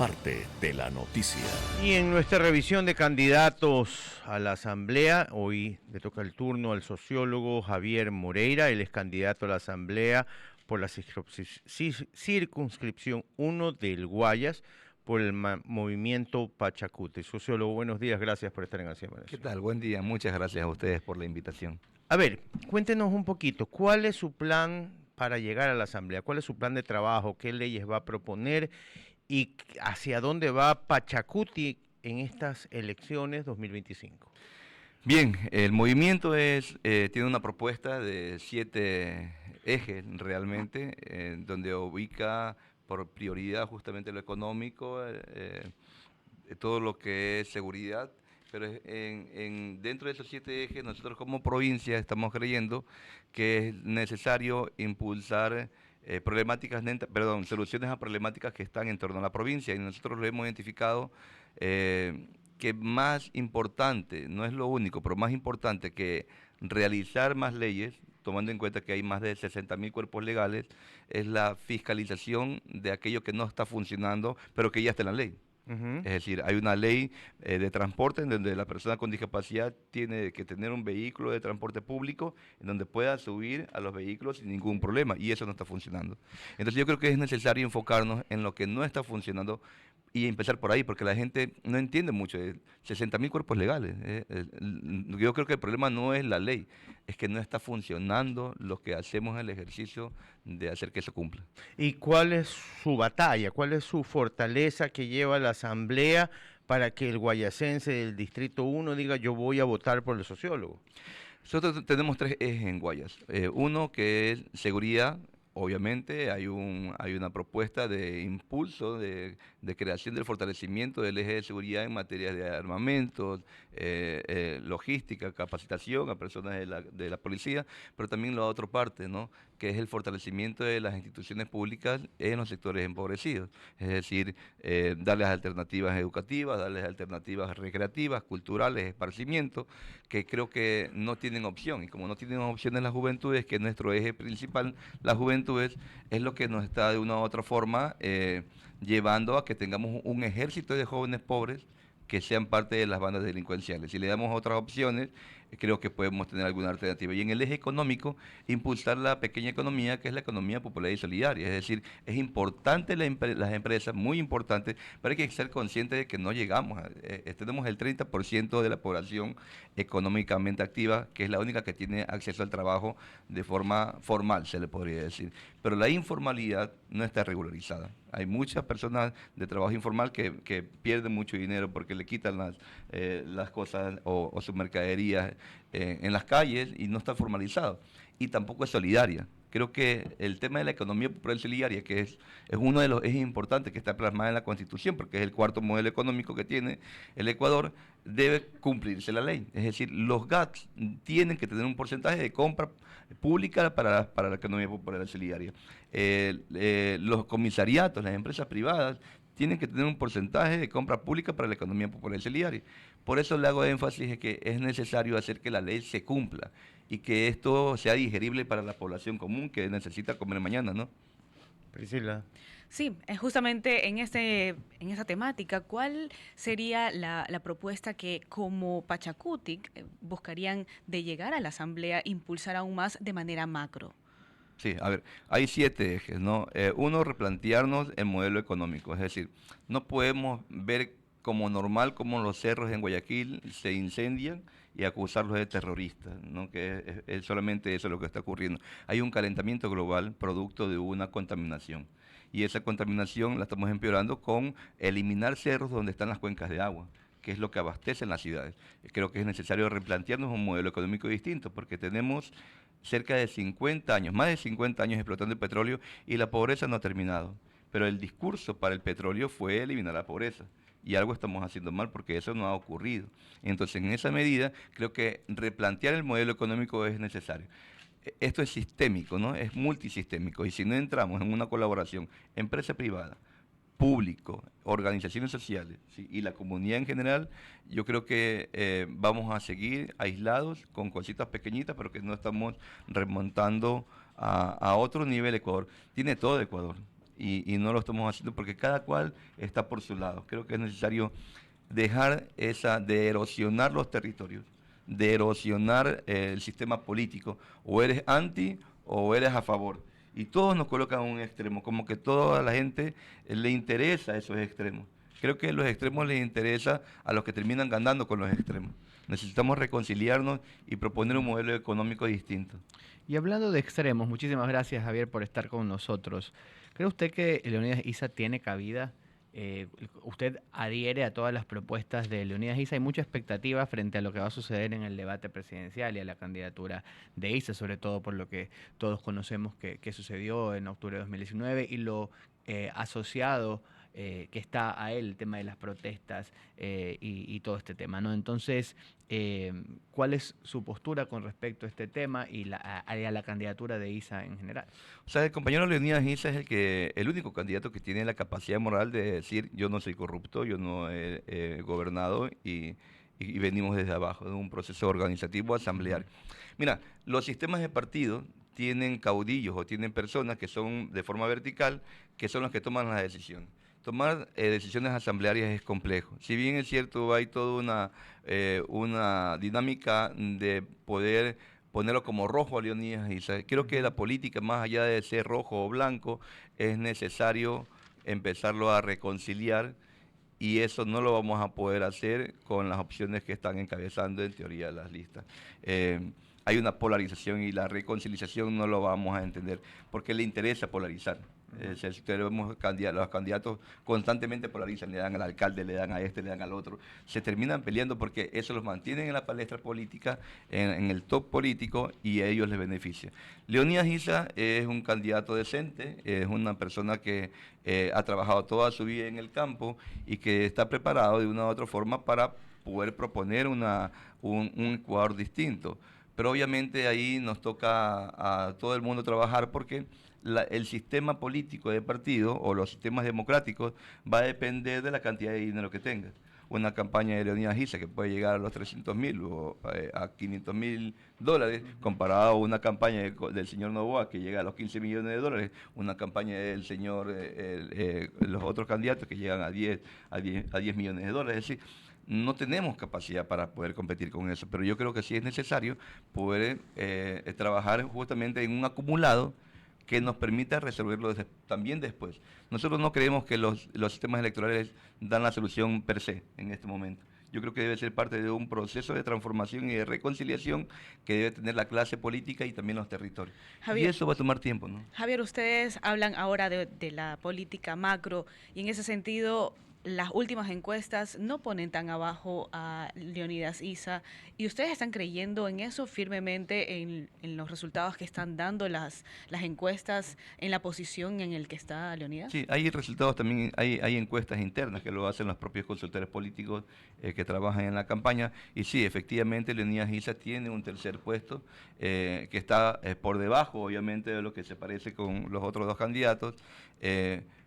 parte de la noticia. Y en nuestra revisión de candidatos a la Asamblea, hoy le toca el turno al sociólogo Javier Moreira. Él es candidato a la Asamblea por la circunscripción 1 del Guayas, por el movimiento Pachacuti. Sociólogo, buenos días, gracias por estar en Hacia Amanecer. ¿Qué tal? Buen día, muchas gracias a ustedes por la invitación. A ver, cuéntenos un poquito, ¿cuál es su plan para llegar a la Asamblea? ¿Cuál es su plan de trabajo? ¿Qué leyes va a proponer? ¿Y hacia dónde va Pachacuti en estas elecciones 2025? Bien, el movimiento tiene una propuesta de 7 ejes realmente, donde ubica por prioridad justamente lo económico, todo lo que es seguridad, pero dentro de esos 7 ejes nosotros como provincia estamos creyendo que es necesario impulsar soluciones a problemáticas que están en torno a la provincia, y nosotros lo hemos identificado que más importante, no es lo único, pero más importante que realizar más leyes, tomando en cuenta que hay más de 60.000 cuerpos legales, es la fiscalización de aquello que no está funcionando, pero que ya está en la ley. Es decir, hay una ley de transporte en donde la persona con discapacidad tiene que tener un vehículo de transporte público en donde pueda subir a los vehículos sin ningún problema, y eso no está funcionando. Entonces yo creo que es necesario enfocarnos en lo que no está funcionando y empezar por ahí, porque la gente no entiende mucho de 60.000 cuerpos legales. Yo creo que el problema no es la ley, es que no está funcionando lo que hacemos en el ejercicio de hacer que eso cumpla. ¿Y cuál es su batalla? ¿Cuál es su fortaleza que lleva la Asamblea para que el guayacense del Distrito 1 diga yo voy a votar por el sociólogo? Nosotros tenemos 3 ejes en Guayas. Uno que es seguridad. Obviamente hay una propuesta de impulso, de creación del fortalecimiento del eje de seguridad en materia de armamentos, logística, capacitación a personas de la policía, pero también la otra parte, ¿no?, que es el fortalecimiento de las instituciones públicas en los sectores empobrecidos. Es decir, darles alternativas educativas, darles alternativas recreativas, culturales, esparcimiento, que creo que no tienen opción. Y como no tienen opción en las juventudes, que es nuestro eje principal, la juventud es lo que nos está de una u otra forma llevando a que tengamos un ejército de jóvenes pobres que sean parte de las bandas delincuenciales. Si le damos otras opciones, creo que podemos tener alguna alternativa. Y en el eje económico, impulsar la pequeña economía, que es la economía popular y solidaria. Es decir, es importante las empresas, muy importante, pero hay que ser conscientes de que no llegamos. Tenemos el 30% de la población económicamente activa, que es la única que tiene acceso al trabajo de forma formal, se le podría decir. Pero la informalidad no está regularizada. Hay muchas personas de trabajo informal que pierden mucho dinero porque le quitan las cosas o sus mercaderías en las calles, y no está formalizado. Y tampoco es solidaria. Creo que el tema de la economía popular y solidaria, que es uno de los ejes importantes que está plasmado en la Constitución, porque es el cuarto modelo económico que tiene el Ecuador, debe cumplirse la ley. Es decir, los GATS tienen que tener un porcentaje de compra pública para la economía popular y solidaria. Los comisariatos, las empresas privadas, tienen que tener un porcentaje de compra pública para la economía popular y solidaria. Por eso le hago énfasis en que es necesario hacer que la ley se cumpla y que esto sea digerible para la población común que necesita comer mañana, ¿no? Priscila. Sí, justamente en esa temática, ¿cuál sería la propuesta que como Pachacuti buscarían de llegar a la Asamblea impulsar aún más de manera macro? Sí, a ver, hay 7 ejes, ¿no? Uno, replantearnos el modelo económico, es decir, no podemos ver como normal como los cerros en Guayaquil se incendian y acusarlos de terroristas, ¿no?, que es solamente eso lo que está ocurriendo. Hay un calentamiento global producto de una contaminación, y esa contaminación la estamos empeorando con eliminar cerros donde están las cuencas de agua, que es lo que abastecen las ciudades. Creo que es necesario replantearnos un modelo económico distinto, porque tenemos cerca de 50 años, más de 50 años explotando el petróleo, y la pobreza no ha terminado. Pero el discurso para el petróleo fue eliminar la pobreza. Y algo estamos haciendo mal porque eso no ha ocurrido. Entonces, en esa medida, creo que replantear el modelo económico es necesario. Esto es sistémico, ¿no? Es multisistémico. Y si no entramos en una colaboración, empresa privada, público, organizaciones sociales, ¿sí?, y la comunidad en general, yo creo que vamos a seguir aislados con cositas pequeñitas, pero que no estamos remontando a otro nivel. Ecuador tiene todo Ecuador. y no lo estamos haciendo porque cada cual está por su lado. Creo que es necesario dejar de erosionar los territorios, de erosionar el sistema político. O eres anti o eres a favor. Y todos nos colocan en un extremo, como que toda la gente le interesa esos extremos. Creo que los extremos les interesa a los que terminan ganando con los extremos. Necesitamos reconciliarnos y proponer un modelo económico distinto. Y hablando de extremos, muchísimas gracias, Javier, por estar con nosotros. ¿Cree usted que Leonidas Issa tiene cabida? ¿Usted adhiere a todas las propuestas de Leonidas Issa? Hay mucha expectativa frente a lo que va a suceder en el debate presidencial y a la candidatura de Issa, sobre todo por lo que todos conocemos que sucedió en octubre de 2019 y lo asociado que está a él, el tema de las protestas y todo este tema, ¿no? Entonces, ¿cuál es su postura con respecto a este tema y a la candidatura de Issa en general? O sea, el compañero Leonidas Issa es el único candidato que tiene la capacidad moral de decir: yo no soy corrupto, yo no he gobernado y venimos desde abajo, de un proceso organizativo asambleario. Mira, los sistemas de partido tienen caudillos o tienen personas que son de forma vertical, que son los que toman las decisiones. Tomar decisiones asamblearias es complejo. Si bien es cierto, hay toda una dinámica de poder ponerlo como rojo a Leonidas Issa. Creo que la política, más allá de ser rojo o blanco, es necesario empezarlo a reconciliar, y eso no lo vamos a poder hacer con las opciones que están encabezando en teoría las listas. Hay una polarización y la reconciliación no lo vamos a entender porque le interesa polarizar. Los candidatos constantemente polarizan, le dan al alcalde, le dan a este, le dan al otro. Se terminan peleando porque eso los mantiene en la palestra política, en el top político, y a ellos les beneficia. Leonidas Issa es un candidato decente, es una persona que ha trabajado toda su vida en el campo y que está preparado de una u otra forma para poder proponer un Ecuador distinto. Pero obviamente ahí nos toca a todo el mundo trabajar porque el sistema político de partido o los sistemas democráticos va a depender de la cantidad de dinero que tengas. Una campaña de Leonidas Issa que puede llegar a los 300.000 o a $500.000, comparado a una campaña del señor Noboa que llega a los 15 millones de dólares, una campaña del señor, los otros candidatos que llegan a 10 millones de dólares. Es decir, no tenemos capacidad para poder competir con eso, pero yo creo que sí es necesario poder trabajar justamente en un acumulado que nos permita resolverlo también después. Nosotros no creemos que los sistemas electorales dan la solución per se en este momento. Yo creo que debe ser parte de un proceso de transformación y de reconciliación que debe tener la clase política y también los territorios. Javier, y eso va a tomar tiempo, ¿no? Javier, ustedes hablan ahora de la política macro y en ese sentido las últimas encuestas no ponen tan abajo a Leonidas Issa y ustedes están creyendo en eso firmemente, en los resultados que están dando las encuestas, en la posición en el que está Leonidas. Sí, hay resultados también, hay encuestas internas que lo hacen los propios consultores políticos que trabajan en la campaña, y sí, efectivamente Leonidas Issa tiene un tercer puesto que está por debajo obviamente de lo que se parece con los otros dos candidatos,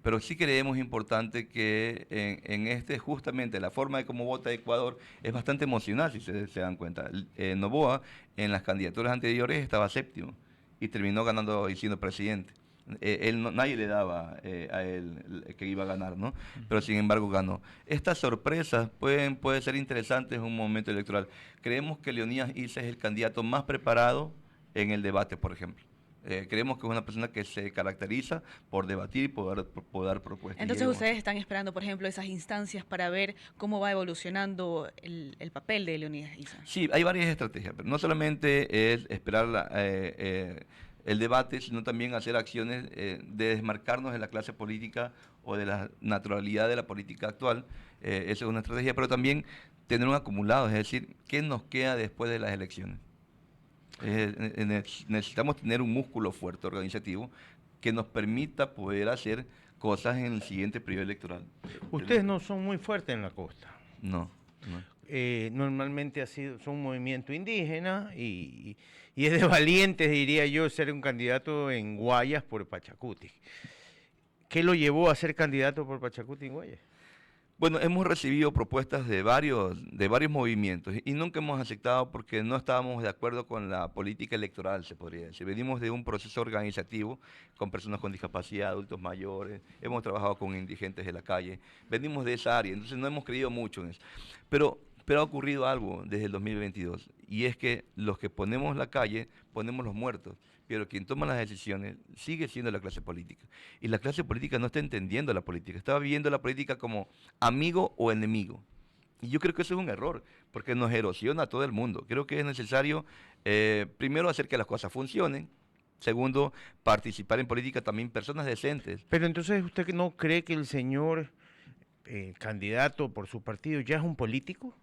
pero sí creemos importante que en justamente la forma de cómo vota Ecuador es bastante emocional, si se dan cuenta. Noboa en las candidaturas anteriores estaba séptimo y terminó ganando y siendo presidente. Nadie le daba a él que iba a ganar, ¿no? Pero sin embargo ganó. Estas sorpresas pueden ser interesantes en un momento electoral. Creemos que Leonidas Issa es el candidato más preparado en el debate, por ejemplo. Creemos que es una persona que se caracteriza por debatir y por dar propuestas. Entonces ustedes están esperando, por ejemplo, esas instancias para ver cómo va evolucionando el papel de Leonidas Issa. Sí, hay varias estrategias, pero no solamente es esperar el debate, sino también hacer acciones de desmarcarnos de la clase política o de la naturalidad de la política actual. Esa es una estrategia, pero también tener un acumulado, es decir, ¿qué nos queda después de las elecciones? Necesitamos tener un músculo fuerte organizativo que nos permita poder hacer cosas en el siguiente periodo electoral. Ustedes no son muy fuertes en la costa. No. Normalmente son un movimiento indígena y es de valientes, diría yo, ser un candidato en Guayas por Pachacuti. ¿Qué lo llevó a ser candidato por Pachacuti en Guayas? Bueno, hemos recibido propuestas de varios movimientos y nunca hemos aceptado porque no estábamos de acuerdo con la política electoral, se podría decir. Venimos de un proceso organizativo con personas con discapacidad, adultos mayores, hemos trabajado con indigentes de la calle, venimos de esa área, entonces no hemos creído mucho en eso. Pero ha ocurrido algo desde el 2022 y es que los que ponemos la calle, ponemos los muertos, pero quien toma las decisiones sigue siendo la clase política. Y la clase política no está entendiendo la política, está viviendo la política como amigo o enemigo. Y yo creo que eso es un error, porque nos erosiona a todo el mundo. Creo que es necesario, primero, hacer que las cosas funcionen. Segundo, participar en política también personas decentes. Pero entonces, ¿usted no cree que el señor candidato por su partido ya es un político?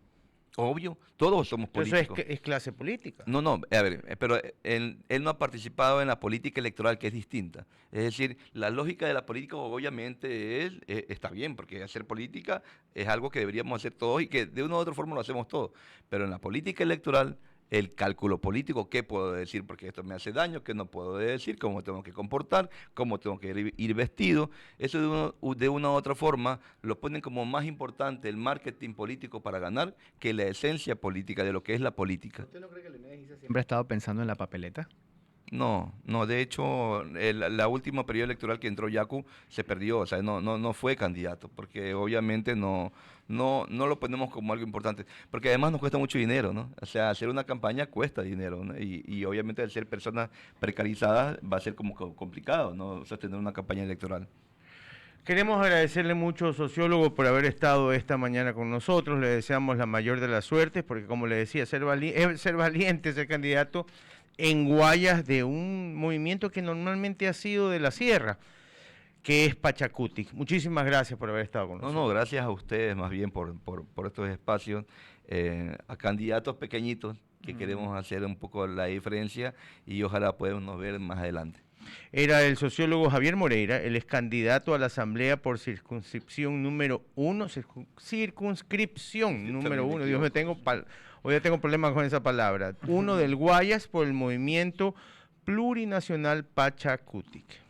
Obvio, todos somos Eso políticos. es clase política. No, a ver, pero él no ha participado en la política electoral, que es distinta. Es decir, la lógica de la política obviamente está bien, porque hacer política es algo que deberíamos hacer todos y que de una u otra forma lo hacemos todos. Pero en la política electoral, el cálculo político, qué puedo decir porque esto me hace daño, qué no puedo decir, cómo tengo que comportar, cómo tengo que ir vestido, eso de una u otra forma lo ponen como más importante el marketing político para ganar que la esencia política de lo que es la política. ¿Usted no cree que Leonidas Issa siempre ha estado pensando en la papeleta? No, de hecho, la última periodo electoral que entró Yacu se perdió, o sea, no fue candidato, porque obviamente no lo ponemos como algo importante, porque además nos cuesta mucho dinero, ¿no? O sea, hacer una campaña cuesta dinero, ¿no? Y obviamente al ser personas precarizadas va a ser como complicado, ¿no? Sostener una campaña electoral. Queremos agradecerle mucho, sociólogo, por haber estado esta mañana con nosotros. Le deseamos la mayor de las suertes, porque como le decía, ser valiente, ser candidato en Guayas de un movimiento que normalmente ha sido de la sierra, que es Pachacutic. Muchísimas gracias por haber estado con nosotros. No, gracias a ustedes más bien por estos espacios, a candidatos pequeñitos que queremos hacer un poco la diferencia y ojalá podamos ver más adelante. Era el sociólogo Javier Moreira, él es candidato a la Asamblea por circunscripción número 1, circunscripción número 1, Dios me hoy ya tengo problemas con esa palabra, 1 del Guayas por el movimiento plurinacional Pachacutic.